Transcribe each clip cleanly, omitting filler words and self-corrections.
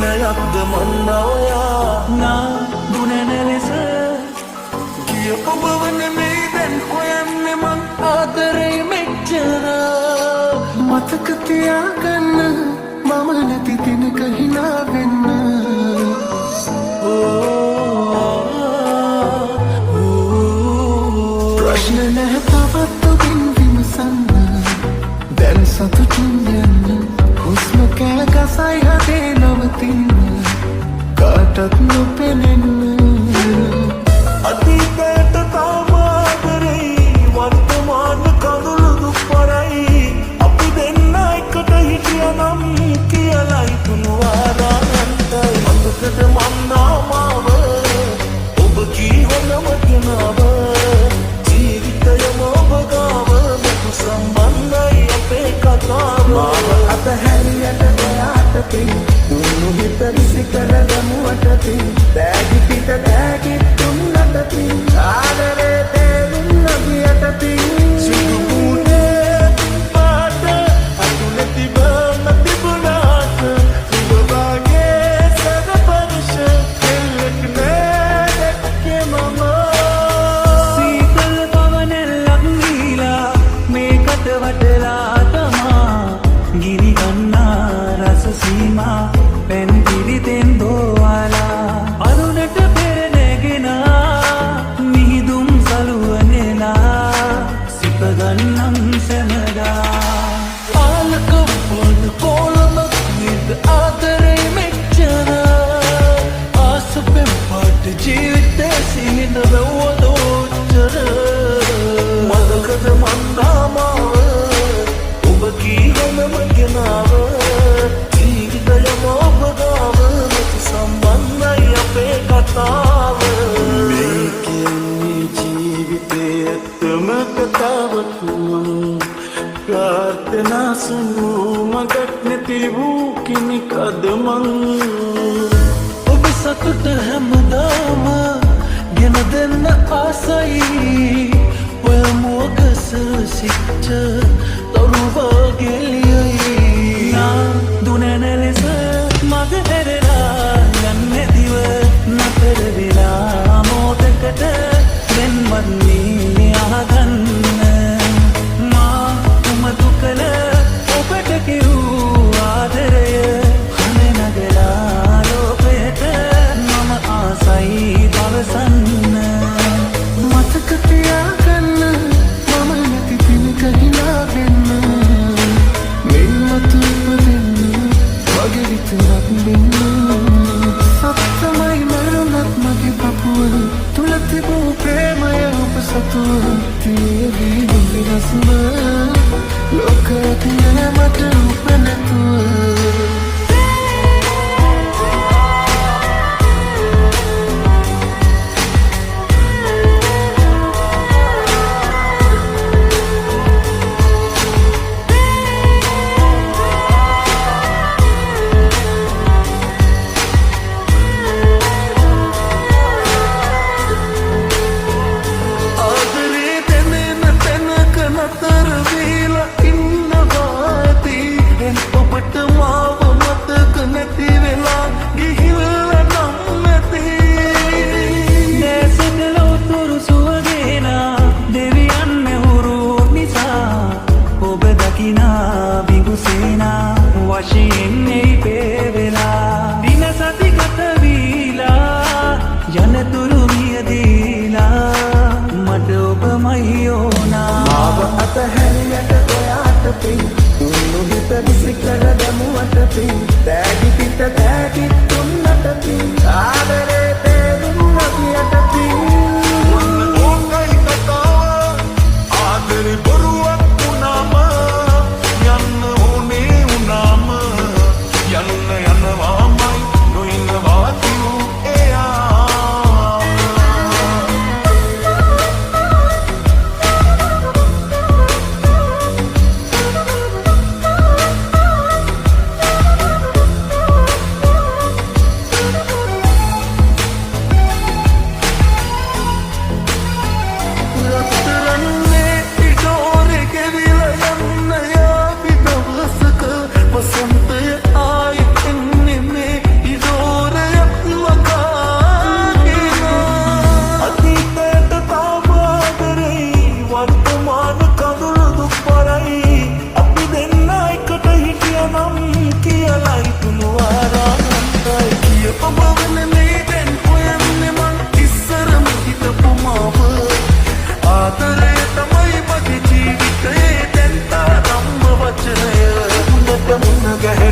දිනයක්ද මන්නවයා නා දුනන ලෙස කියපු බවන මේ දැන් හොයන්නේ මං ආදරේ මෙච්චර මතක තියාගන්න මම නැති දිනක හිනා වෙන්න ප්‍රශ්න නැහැ තවත් ඔබින් විමසන්න දැන් සතුටින් යන්න හුස්ම කැලකසයි හදේ නවතින්න කාටත් නොපෙනෙන්න අතීතයට තාම ආදරෙයි වර්තමාන කඳුළු දුප්පරයි අපි දෙන්න එකට හිටියනම් කියලයි තුන්වාරානන්තයි මතකද මන්නාමාව ඔබ කීවනම ගෙනාව ජීවිතයම ඔබ ගාව මතු සම්බන්ධයි අපේ කතාව මාව අතහැරියට ඔයාට පින් උණු හිත විසි කරගමු අතතින් දෑගි පිට දෑගි තුන්නට පින් ආදරේ තේරුම් නොගියට පින් සුදු මූණේ පාට අතුලේ තිබම තිබුණාට ඔබ වගේ සදපරුෂ කෙල්ලෙක් නෑ දැක්කේ මම සීතල පවනෙල්ලක් නීලා මේකට වටලා තමා ගිනි ගන්නා රස සීමා පැන් පිරිතෙන් දෝවාලා අරුණට පෙර නැගෙනා මිහිදුම් සලුවනෙලා සිපගන්නම් සැමදා ආලක වන කොළමක් විද ආදරේ මෙච්චර ආසපෙන් පාට ජීවිතය සිහින වැව්වදෝච්චර මතකද මන්නාමාව ඔබ කීවනම ගෙනාව ජීවිතයම ඔබ ගාව මතු සම්බන්ධයි අපේ කතාව මේ කියන්නේ ජීවිතේ ඇත්තම කතාවක් මං ප්‍රාර්ථනා සුණු මගක් නැති වූ කෙනෙක්ද මං ඔබ සතුට හැමදාම ගෙන දෙන්න ආසයි ඔය මොකස සිච්ච දරුවා ගෙලියයි නා දුනන ලෙස මග හැරලා යන්නේ දිව නතර වෙලා මොතකට වෙන්වන්නේ අහගන්න මා උමතු කළ ඔබට කිව්ව ආදරය හන නගලා ලෝකයට මම ආසයි පවසන්න මතක තියාගන්න මම නැති දිනක හිනා වෙන්න මෙන්නතු ඉපදෙන්න මගේ විතරක් වෙන්න සත්තමයි මරුණත් මගේ පපුව තුල තිබූ ප්‍රේමය ඔබ සතුව තියදී විරස්ම ලෝකයට යෑමට ඔබ නැතුව දෑගි පිට දෑගි තුන්නට පින් ආදරේ තේරුම් නොගියට පින් ඕකයි කතාව ආදරේ බොරුවක් වුණාම යන්න ඕනේ වුණාම යන්න යනවාමයි නොඉන්නවා කිව් එයා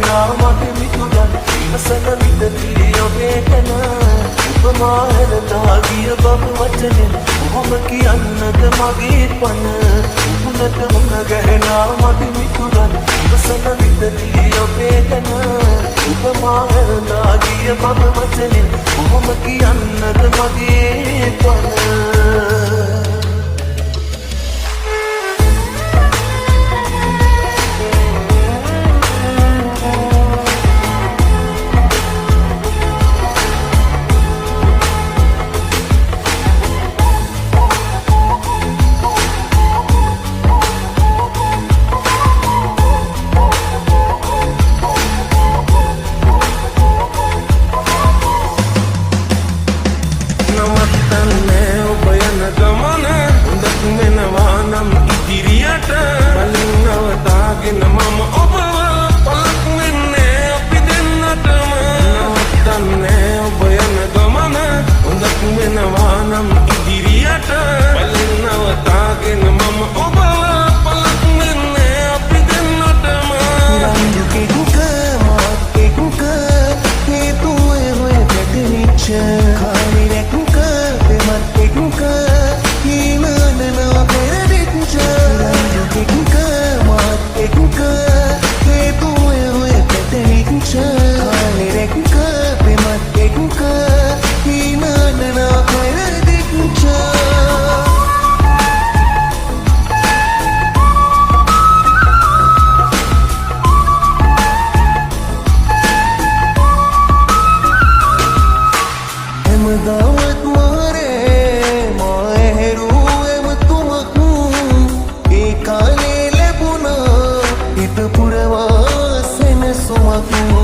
ගහනා මගේ මිතුරන් ඉවසන විටදී ඔබේ ගැන උපමා හැරලා ගිය බව වචනෙන් කොහොම කියන්නද මගේ පන උකුණට මුණ ගැහෙනා මගේ මිතුරන් ඉවසන විටදී ඔබේ ගැන උපමා හැරලා ගිය බව වචනෙන් කොහොම කියන්නද මගේ පන පුරවා සෙනසුමක්